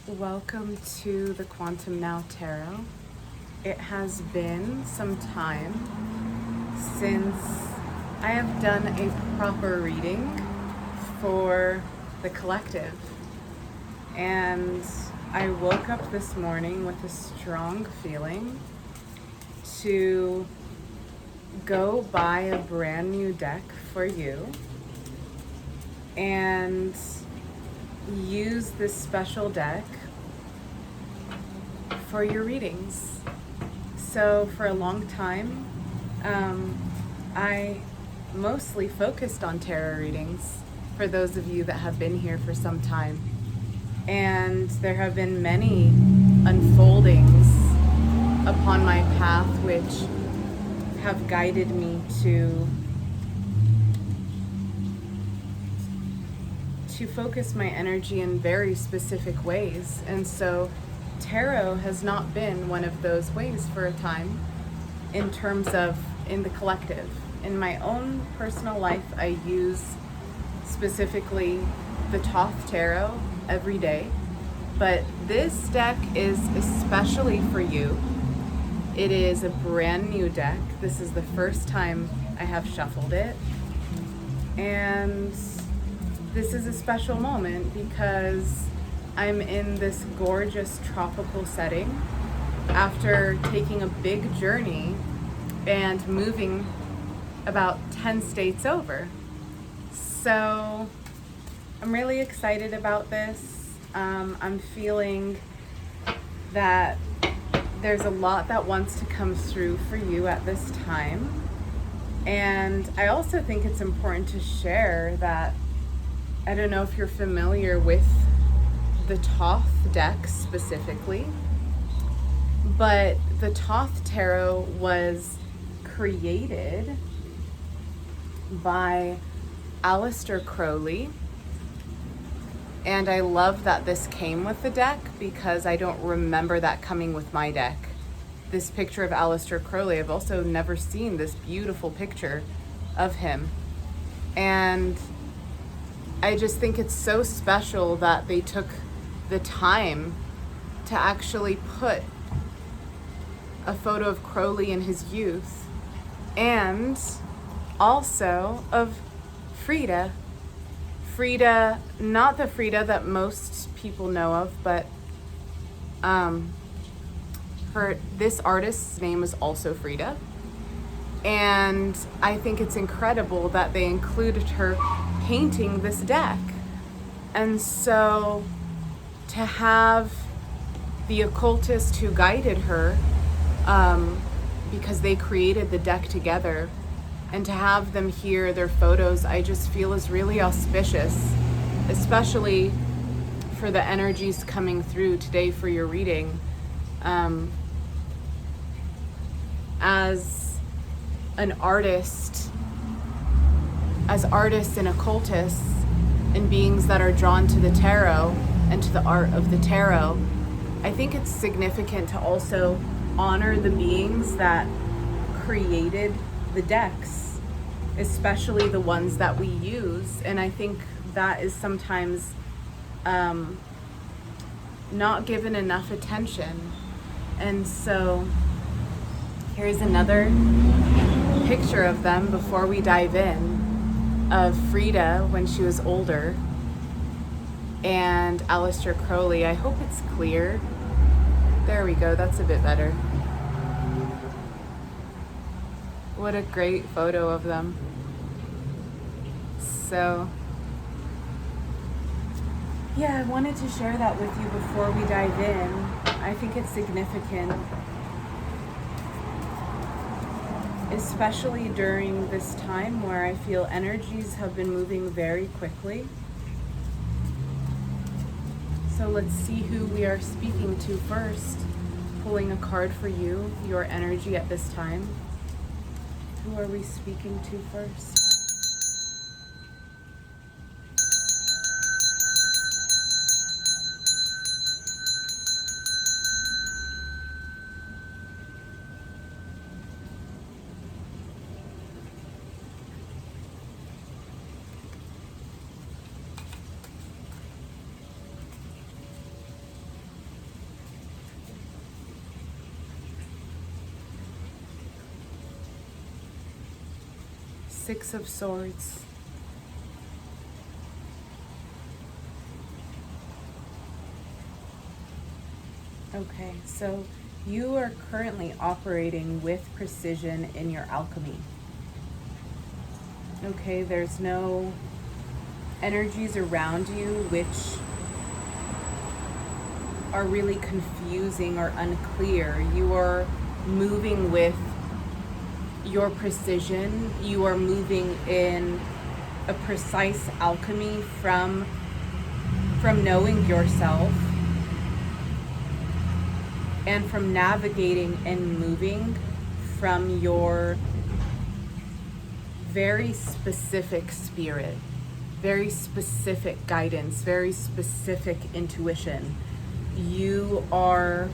Welcome to the Quantum Now Tarot. It has been some time since I have done a proper reading for the collective. And I woke up this morning with a strong feeling to go buy a brand new deck for you and use this special deck for your readings. So for a long time, I mostly focused on tarot readings for those of you that have been here for some time. And there have been many unfoldings upon my path which have guided me to focus my energy in very specific ways. And so tarot has not been one of those ways for a time in terms of in the collective. In my own personal life, I use specifically the Thoth Tarot every day, but this deck is especially for you. It is a brand new deck. This is the first time I have shuffled it, and this is a special moment because I'm in this gorgeous tropical setting after taking a big journey and moving about 10 states over. So I'm really excited about this. I'm feeling that there's a lot that wants to come through for you at this time. And I also think it's important to share that I don't know if you're familiar with the Thoth deck specifically, but the Thoth Tarot was created by Aleister Crowley. And I love that this came with the deck because I don't remember that coming with my deck. This picture of Aleister Crowley, I've also never seen this beautiful picture of him. And I just think it's so special that they took the time to actually put a photo of Crowley in his youth and also of Frida. Frida, not the Frida that most people know of, but this artist's name is also Frida. And I think it's incredible that they included her painting this deck. And so to have the occultist who guided her, because they created the deck together, and to have them hear their photos, I just feel is really auspicious, especially for the energies coming through today for your reading. As an artist, as artists and occultists and beings that are drawn to the tarot and to the art of the tarot, I think it's significant to also honor the beings that created the decks, especially the ones that we use. And I think that is sometimes not given enough attention. And so here's another picture of them before we dive in, of Frida when she was older and Aleister Crowley. I hope it's clear. There we go, that's a bit better. What a great photo of them. So yeah, I wanted to share that with you before we dive in. I think it's significant, especially during this time where I feel energies have been moving very quickly. So let's see who we are speaking to first. Pulling a card for you, your energy at this time. Who are we speaking to first? Six of Swords. Okay, so you are currently operating with precision in your alchemy. Okay, there's no energies around you which are really confusing or unclear. You are moving with your precision. You are moving in a precise alchemy from knowing yourself and from navigating and moving from your very specific spirit, very specific guidance, very specific intuition. You are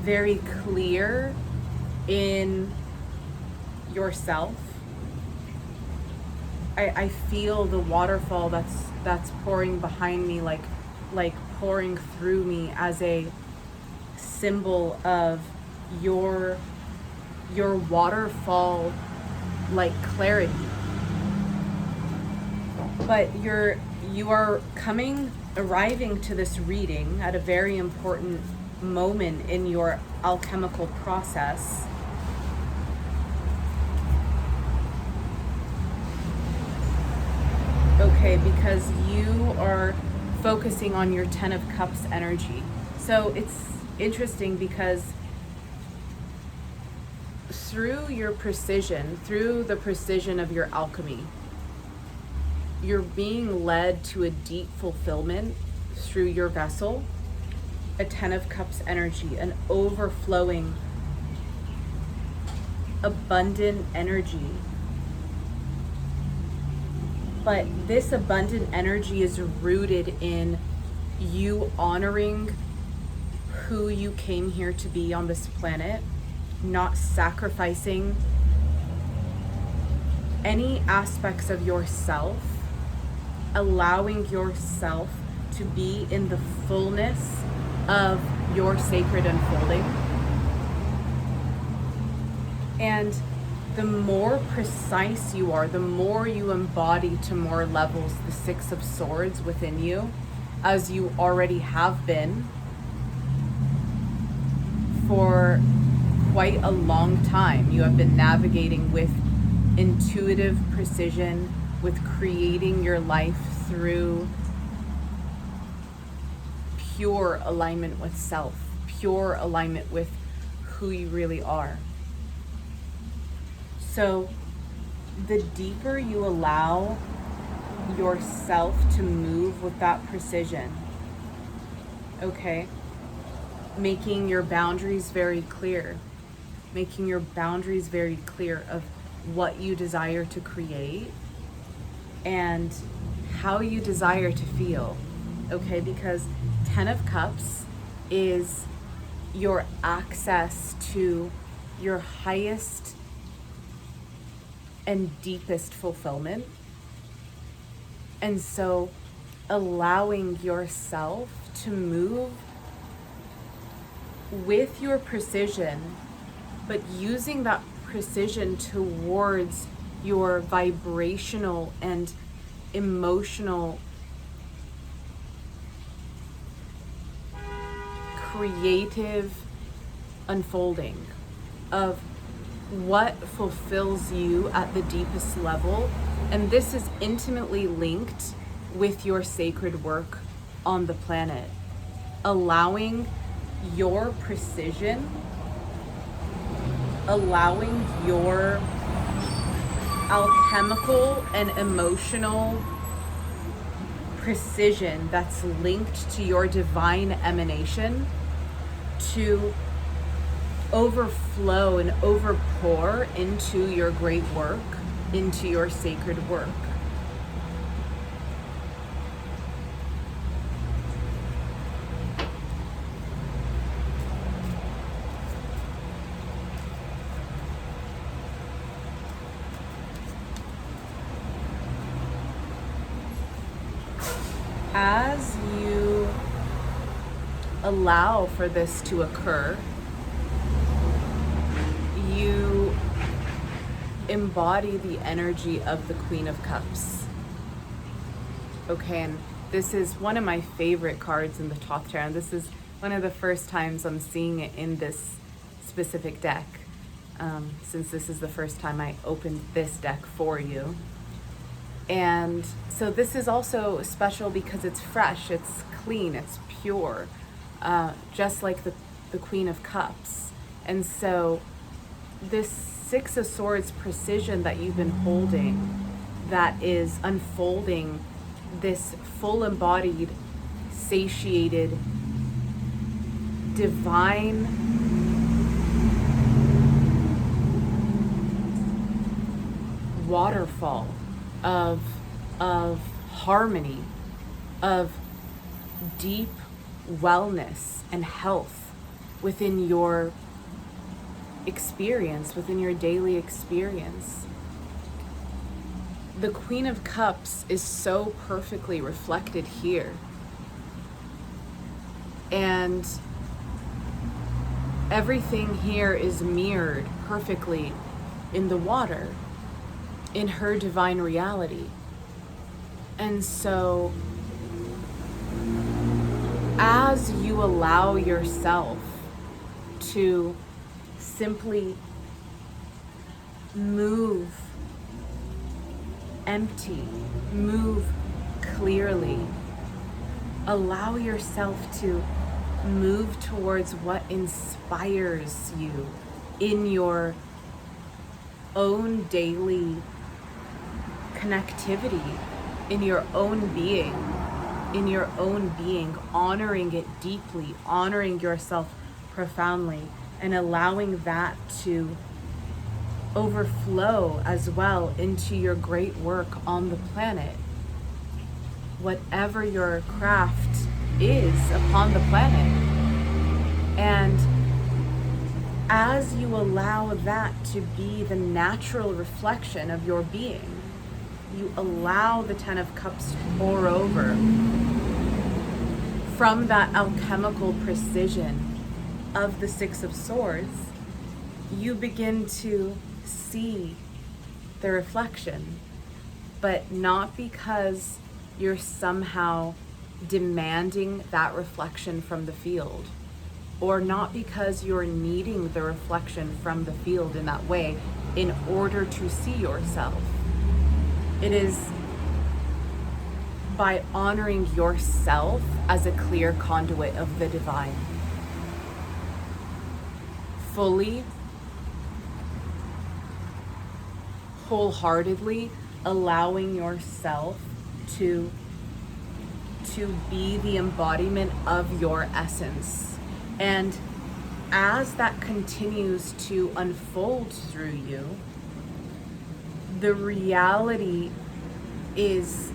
very clear in yourself. I feel the waterfall that's pouring behind me, like pouring through me as a symbol of your waterfall like clarity. But you are arriving to this reading at a very important moment in your alchemical process. Okay, because you are focusing on your Ten of Cups energy. So it's interesting because through your precision, through the precision of your alchemy, you're being led to a deep fulfillment through your vessel, a Ten of Cups energy, an overflowing, abundant energy. But this abundant energy is rooted in you honoring who you came here to be on this planet, not sacrificing any aspects of yourself, allowing yourself to be in the fullness of your sacred unfolding. And the more precise you are, the more you embody to more levels the Six of Swords within you, as you already have been for quite a long time. You have been navigating with intuitive precision, with creating your life through pure alignment with self, pure alignment with who you really are. So the deeper you allow yourself to move with that precision, okay, making your boundaries very clear, making your boundaries very clear of what you desire to create and how you desire to feel, okay? Because Ten of Cups is your access to your highest and deepest fulfillment. And so allowing yourself to move with your precision, but using that precision towards your vibrational and emotional creative unfolding of what fulfills you at the deepest level. And this is intimately linked with your sacred work on the planet. Allowing your precision, allowing your alchemical and emotional precision that's linked to your divine emanation to overflow and overpour into your great work, into your sacred work. As you allow for this to occur, you embody the energy of the Queen of Cups. Okay, and this is one of my favorite cards in the Thoth Tarot, and this is one of the first times I'm seeing it in this specific deck, since this is the first time I opened this deck for you. And so this is also special because it's fresh, it's clean, it's pure, just like the Queen of Cups. And so this Six of Swords precision that you've been holding, that is unfolding this full embodied, satiated, divine waterfall of harmony, of deep wellness and health within your experience, within your daily experience. The Queen of Cups is so perfectly reflected here. And everything here is mirrored perfectly in the water, in her divine reality. And so, as you allow yourself to simply move empty, move clearly, allow yourself to move towards what inspires you in your own daily connectivity, in your own being, honoring it deeply, honoring yourself profoundly, and allowing that to overflow as well into your great work on the planet. Whatever your craft is upon the planet. And as you allow that to be the natural reflection of your being, you allow the Ten of Cups to pour over from that alchemical precision of the Six of Swords. You begin to see the reflection, but not because you're somehow demanding that reflection from the field, or not because you're needing the reflection from the field in that way in order to see yourself. It is by honoring yourself as a clear conduit of the divine, fully, wholeheartedly allowing yourself to be the embodiment of your essence. And as that continues to unfold through you, the reality is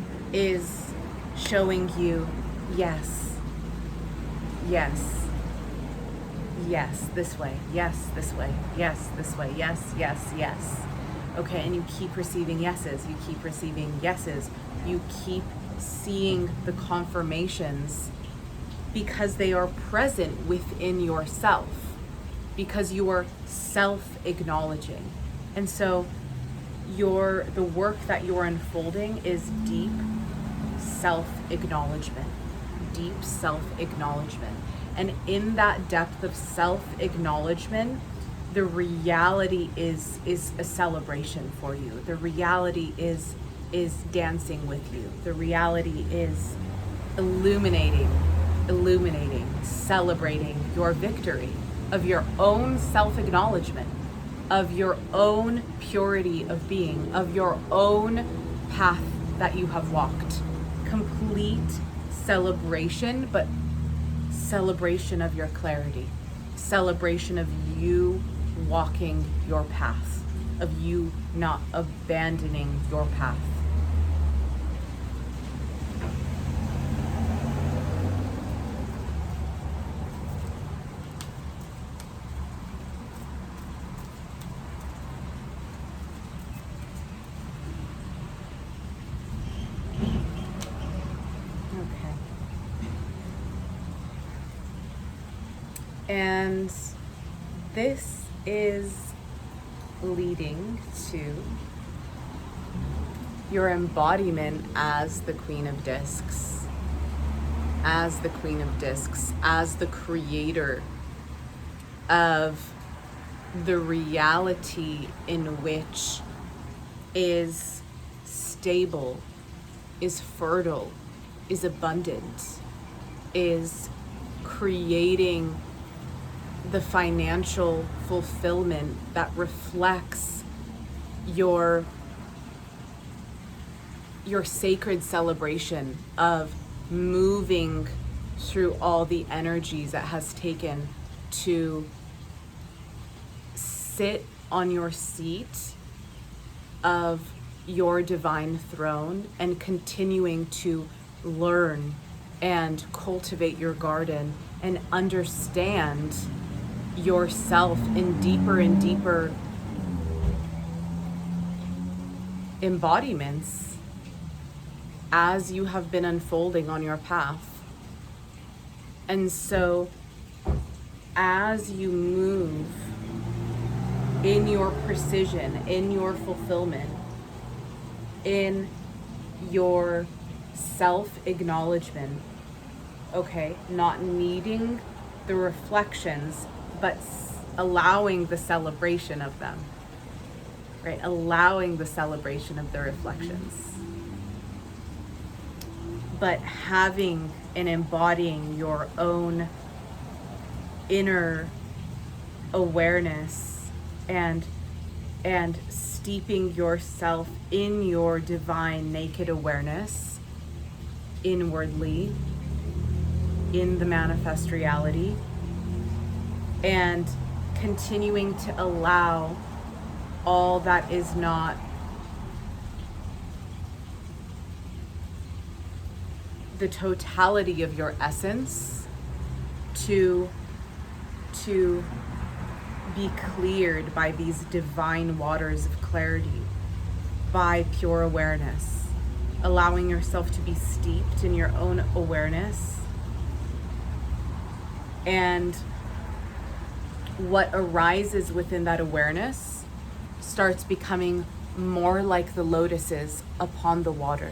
showing you, yes, yes, yes, this way, yes, this way, yes, this way, yes, yes, yes. Okay, and you keep receiving yeses, you keep receiving yeses, you keep seeing the confirmations because they are present within yourself, because you are self-acknowledging. And so the work that you're unfolding is deep self-acknowledgement, deep self-acknowledgement. And in that depth of self-acknowledgement, the reality is a celebration for you. The reality is dancing with you. The reality is illuminating, celebrating your victory of your own self-acknowledgement, of your own purity of being, of your own path that you have walked. Complete celebration, but celebration of your clarity, celebration of you walking your path, of you not abandoning your path. And this is leading to your embodiment as the Queen of Discs, as the Queen of Discs, as the creator of the reality in which is stable, is fertile, is abundant, is creating the financial fulfillment that reflects your sacred celebration of moving through all the energies that has taken to sit on your seat of your divine throne and continuing to learn and cultivate your garden and understand yourself in deeper and deeper embodiments as you have been unfolding on your path. And so as you move in your precision, in your fulfillment, in your self-acknowledgement, okay, not needing the reflections, but allowing the celebration of them, right? Allowing the celebration of the reflections. But having and embodying your own inner awareness and steeping yourself in your divine naked awareness inwardly in the manifest reality, and continuing to allow all that is not the totality of your essence to be cleared by these divine waters of clarity, by pure awareness, allowing yourself to be steeped in your own awareness. And what arises within that awareness starts becoming more like the lotuses upon the water.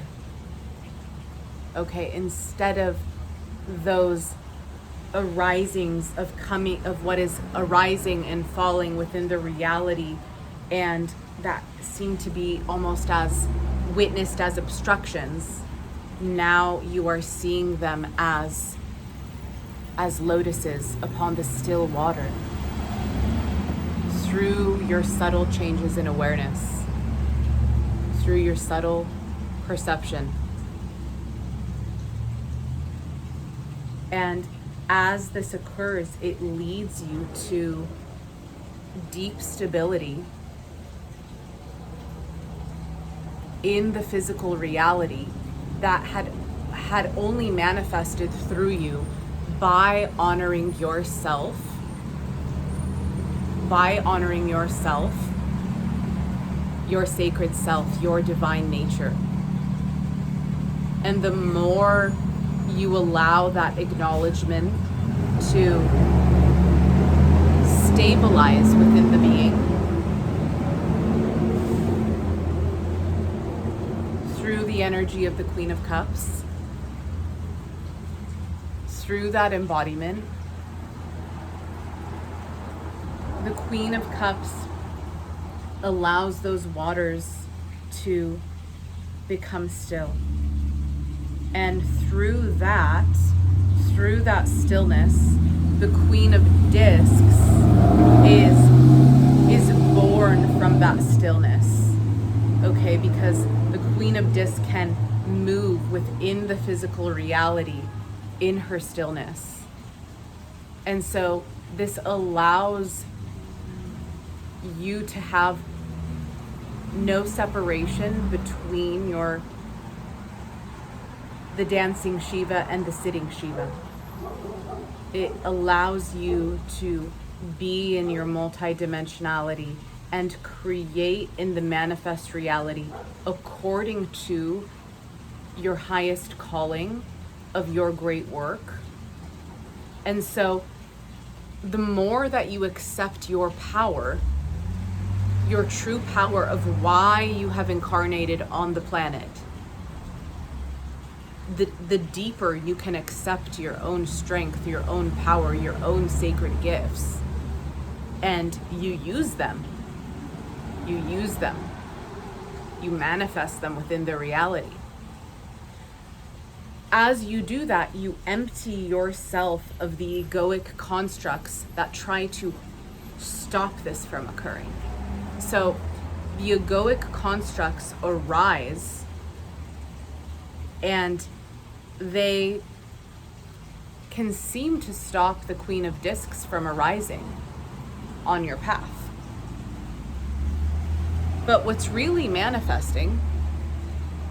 Okay, instead of those arisings of what is arising and falling within the reality, and that seem to be almost as witnessed as obstructions, now you are seeing them as lotuses upon the still water through your subtle changes in awareness, through your subtle perception. And as this occurs, it leads you to deep stability in the physical reality that had only manifested through you by honoring yourself, your sacred self, your divine nature. And the more you allow that acknowledgement to stabilize within the being through the energy of the Queen of Cups, through that embodiment, the Queen of Cups allows those waters to become still. And through that stillness, the Queen of Discs is born from that stillness. Okay, because the Queen of Discs can move within the physical reality in her stillness. And so this allows you to have no separation between the dancing Shiva and the sitting Shiva. It allows you to be in your multidimensionality and create in the manifest reality according to your highest calling of your great work. And so the more that you accept your power your true power of why you have incarnated on the planet, the deeper you can accept your own strength, your own power, your own sacred gifts, and you use them. You use them. You manifest them within their reality. As you do that, you empty yourself of the egoic constructs that try to stop this from occurring. So the egoic constructs arise, and they can seem to stop the Queen of Discs from arising on your path. But what's really manifesting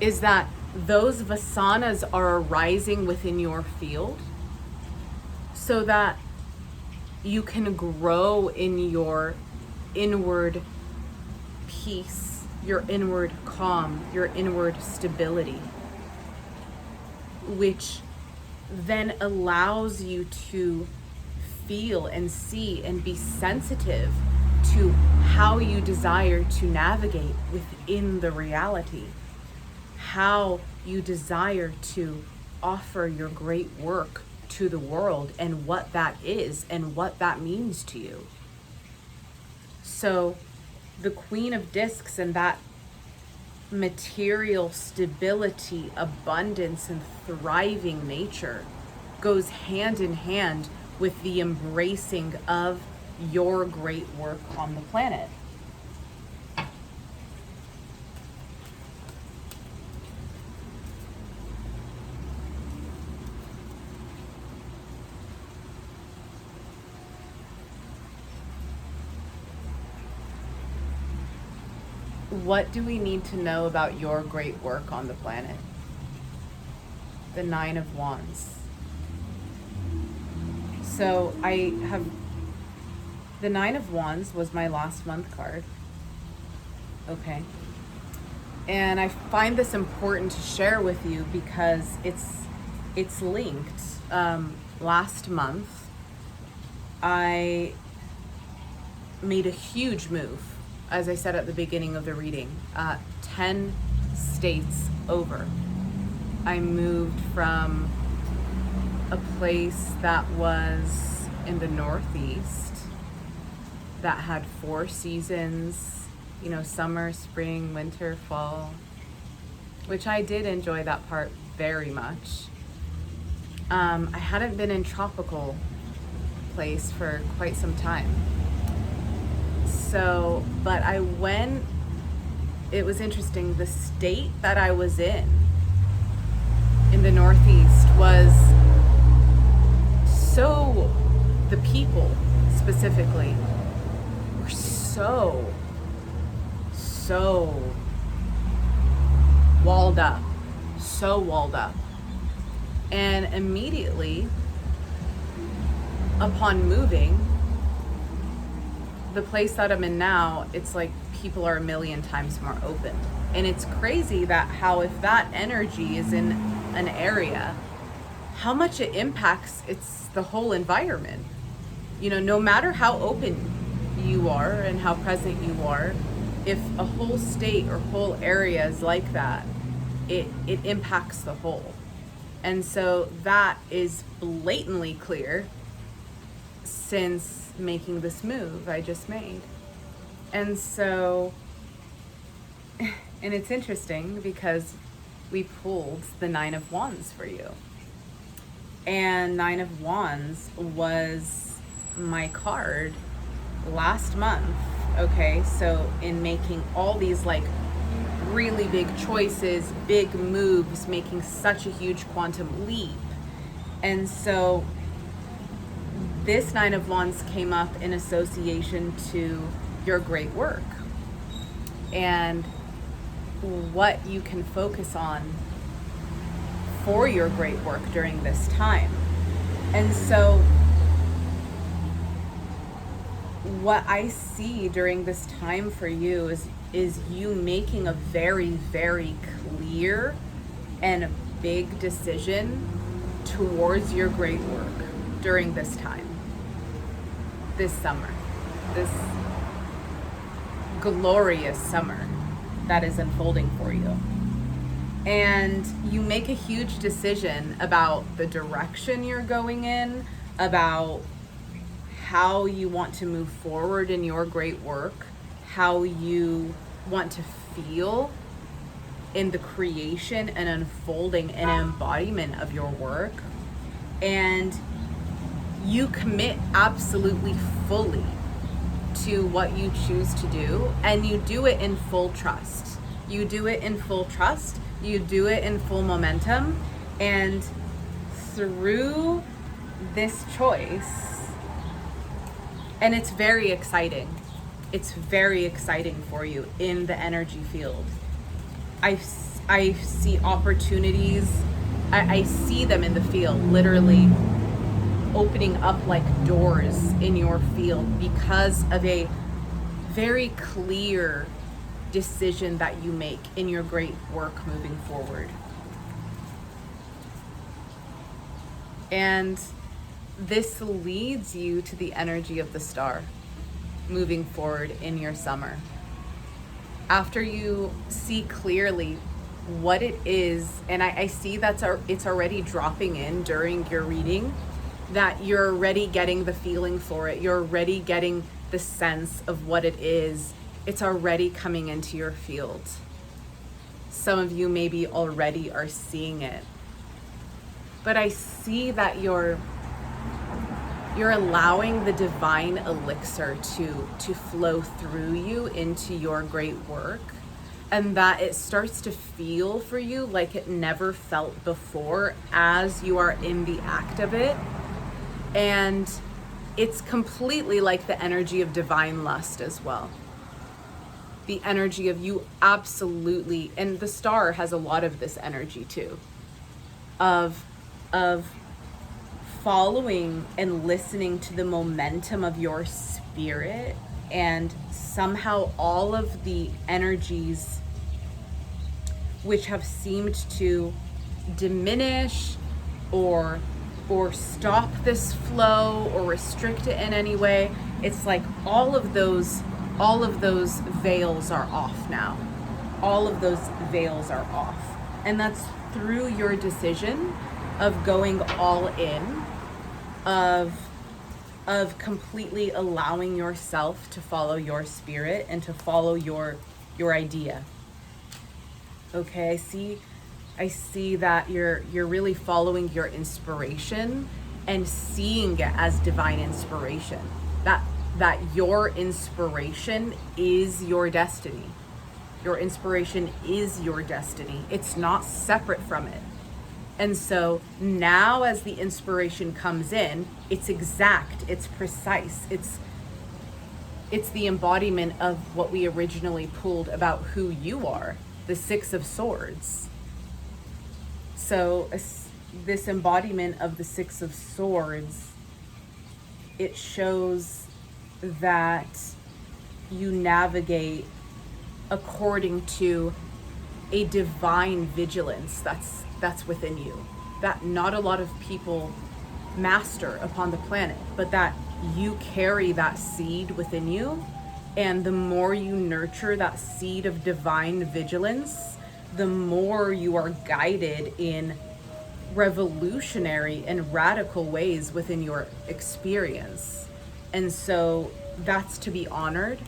is that those vasanas are arising within your field so that you can grow in your inward peace, your inward calm, your inward stability, which then allows you to feel and see and be sensitive to how you desire to navigate within the reality, how you desire to offer your great work to the world, and what that is and what that means to you. So the Queen of Discs and that material stability, abundance, and thriving nature goes hand in hand with the embracing of your great work on the planet. What do we need to know about your great work on the planet? The Nine of Wands. So I have, the Nine of Wands was my last month card. Okay. And I find this important to share with you because it's linked. Last month, I made a huge move. As I said at the beginning of the reading, 10 states over. I moved from a place that was in the Northeast that had 4 seasons, you know, summer, spring, winter, fall, which I did enjoy that part very much. I hadn't been in tropical place for quite some time. So, but I went, it was interesting, the state that I was in the Northeast was so, the people specifically were so walled up, And immediately upon moving, the place that I'm in now, it's like people are a million times more open. And it's crazy that how if that energy is in an area, how much it impacts the whole environment. You know, no matter how open you are and how present you are, if a whole state or whole area is like that, it impacts the whole. And so that is blatantly clear since making this move I just made. And so, and it's interesting because we pulled the Nine of Wands for you. And Nine of Wands was my card last month. Okay, so in making all these like really big choices, big moves, making such a huge quantum leap. And so this Nine of Wands came up in association to your great work and what you can focus on for your great work during this time. And so what I see during this time for you is you making a very, very clear and big decision towards your great work during this time, this summer, glorious summer that is unfolding for you. And you make a huge decision about the direction you're going in, about how you want to move forward in your great work, how you want to feel in the creation and unfolding and embodiment of your work. And you commit absolutely fully to what you choose to do, and you do it in full trust. You do it in full trust, you do it in full momentum, and through this choice, and it's very exciting. It's very exciting for you in the energy field. I see opportunities, I see them in the field, literally opening up like doors in your field because of a very clear decision that you make in your great work moving forward. And this leads you to the energy of the star moving forward in your summer. After you see clearly what it is, and I see it's already dropping in during your reading, that you're already getting the feeling for it, you're already getting the sense of what it is, it's already coming into your field. Some of you maybe already are seeing it. But I see that you're allowing the divine elixir to flow through you into your great work, and that it starts to feel for you like it never felt before as you are in the act of it. And it's completely like the energy of divine lust as well. The energy of you absolutely, and the star has a lot of this energy too, of following and listening to the momentum of your spirit, and somehow all of the energies which have seemed to diminish or stop this flow or restrict it in any way, it's like all of those veils are off now. All of those veils are off. And that's through your decision of going all in, of completely allowing yourself to follow your spirit and to follow your idea. Okay, I see that you're really following your inspiration and seeing it as divine inspiration. That your inspiration is your destiny. Your inspiration is your destiny. It's not separate from it. And so now as the inspiration comes in, it's exact, it's precise, it's the embodiment of what we originally pulled about who you are, the Six of Swords. So this embodiment of the Six of Swords, it shows that you navigate according to a divine vigilance that's within you, that not a lot of people master upon the planet, but that you carry that seed within you. And the more you nurture that seed of divine vigilance, the more you are guided in revolutionary and radical ways within your experience. And so that's to be honored.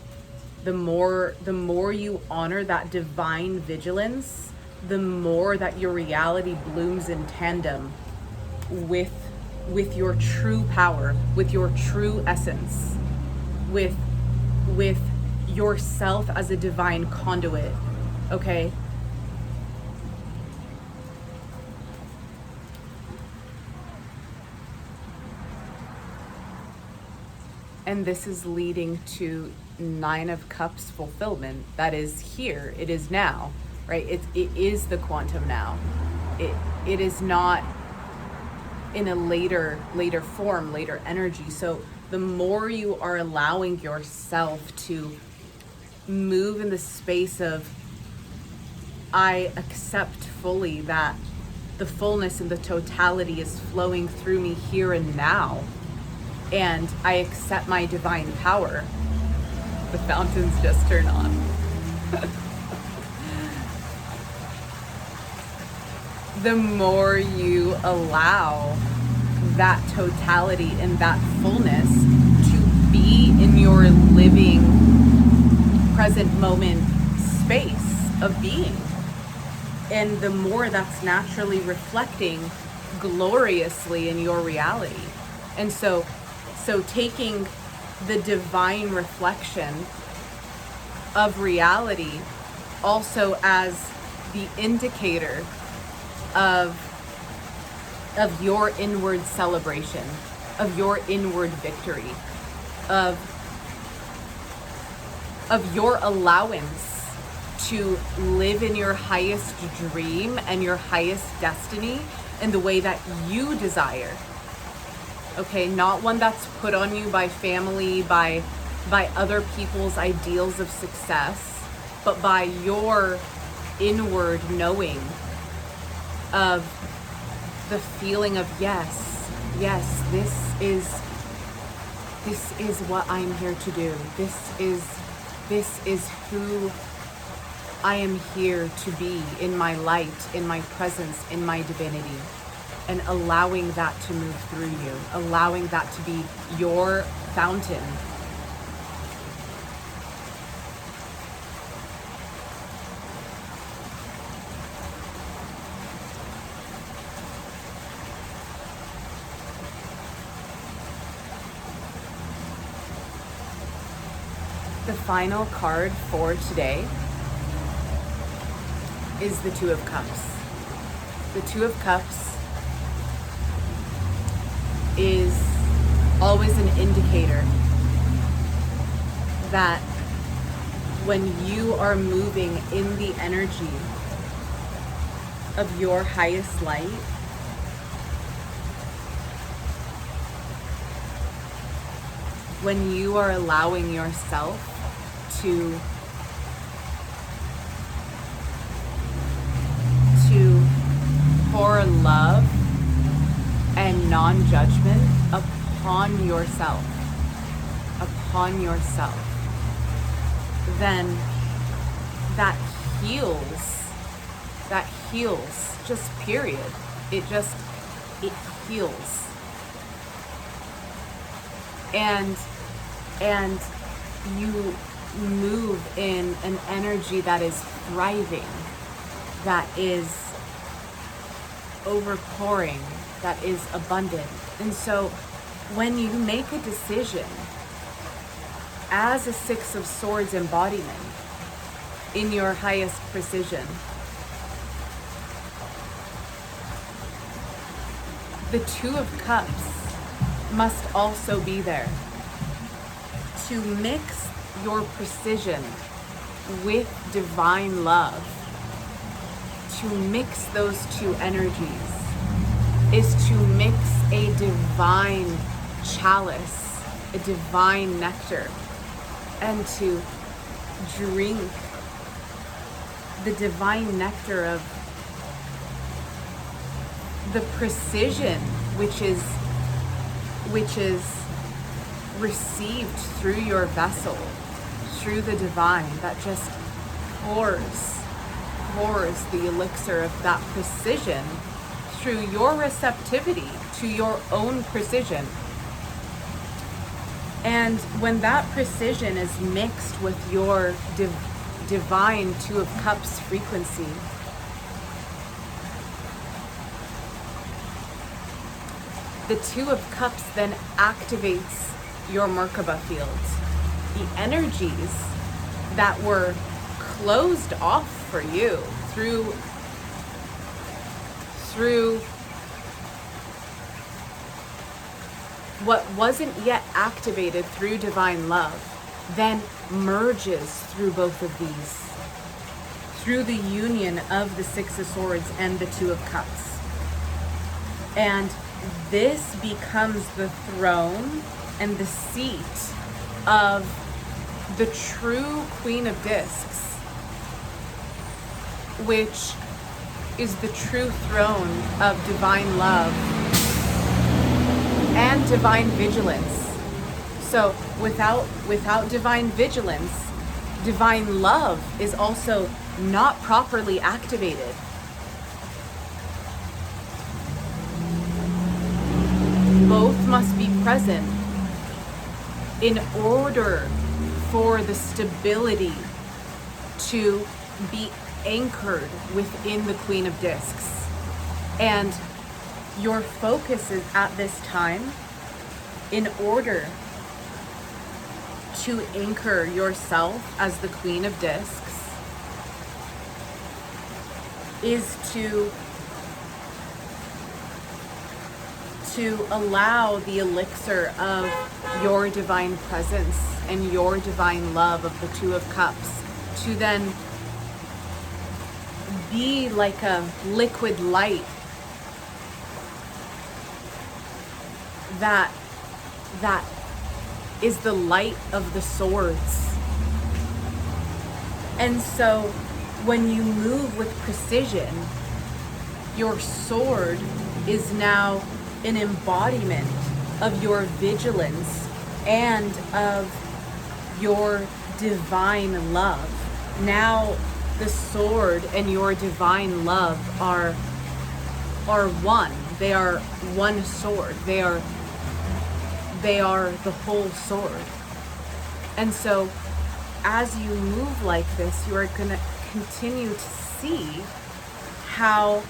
The more you honor that divine vigilance, the more that your reality blooms in tandem with your true power, with your true essence, with yourself as a divine conduit. Okay? And this is leading to Nine of Cups fulfillment that is here. It is now, right? It is the quantum now. It is not in a later form, later energy. So the more you are allowing yourself to move in the space of, I accept fully that the fullness and the totality is flowing through me here and now, and I accept my divine power, the fountains just turn on. The more you allow that totality and that fullness to be in your living present moment space of being, and the more that's naturally reflecting gloriously in your reality. And so taking the divine reflection of reality also as the indicator of your inward celebration, of your inward victory, of your allowance to live in your highest dream and your highest destiny in the way that you desire. Okay, not one that's put on you by family, by other people's ideals of success, but by your inward knowing of the feeling of yes, this is what I'm here to do. This is who I am here to be, in my light, in my presence, in my divinity. And allowing that to move through you, allowing that to be your fountain. The final card for today is the Two of Cups. The Two of Cups is always an indicator that when you are moving in the energy of your highest light, when you are allowing yourself to pour love and non-judgment upon yourself, then that heals, just period. It heals. And you move in an energy that is thriving, that is overpouring, that is abundant. And so when you make a decision as a Six of Swords embodiment in your highest precision, the Two of Cups must also be there to mix your precision with divine love. To mix those two energies is to mix a divine chalice, a divine nectar, and to drink the divine nectar of the precision which is received through your vessel, through the divine that just pours the elixir of that precision through your receptivity to your own precision. And when that precision is mixed with your divine Two of Cups frequency, the Two of Cups then activates your Merkaba field. The energies that were closed off for you through what wasn't yet activated through divine love, then merges through both of these, through the union of the Six of Swords and the Two of Cups. And this becomes the throne and the seat of the true Queen of Discs, which is the true throne of divine love and divine vigilance. So without divine vigilance, divine love is also not properly activated. Both must be present in order for the stability to be anchored within the Queen of Discs. And your focus is at this time, in order to anchor yourself as the Queen of Discs, is to allow the elixir of your divine presence and your divine love of the Two of Cups to then be like a liquid light that is the light of the swords. And so when you move with precision, your sword is now an embodiment of your vigilance and of your divine love. Now the sword and your divine love are one. They are one sword. They are the whole sword. And so as you move like this, you are going to continue to see how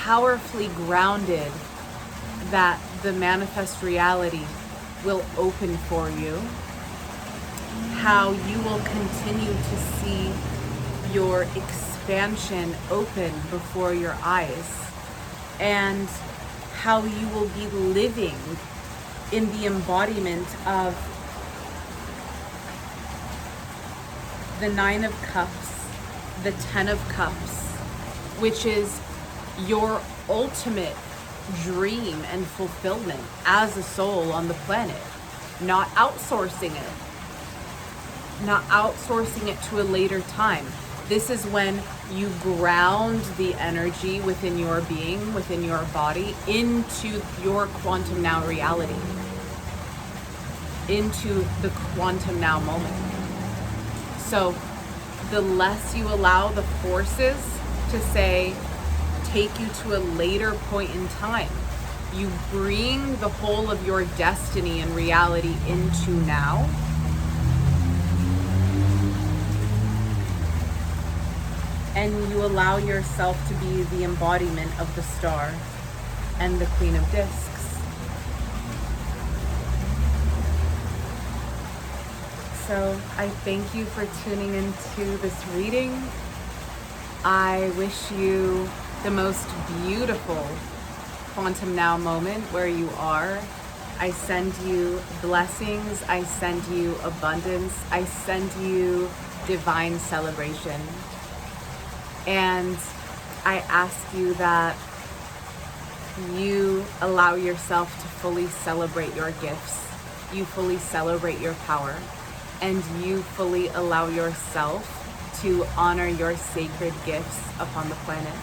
powerfully grounded that the manifest reality will open for you, how you will continue to see your expansion open before your eyes, and how you will be living in the embodiment of the Nine of Cups, the Ten of Cups, which is your ultimate dream and fulfillment as a soul on the planet. Not outsourcing it to a later time. This is when you ground the energy within your being, within your body, into your quantum now reality, into the quantum now moment. So the less you allow the forces to say, take you to a later point in time, you bring the whole of your destiny and reality into now. And you allow yourself to be the embodiment of the star and the Queen of Discs. So I thank you for tuning into this reading. I wish you the most beautiful quantum now moment where you are. I send you blessings. I send you abundance. I send you divine celebration. And I ask you that you allow yourself to fully celebrate your gifts. You fully celebrate your power. And you fully allow yourself to honor your sacred gifts upon the planet.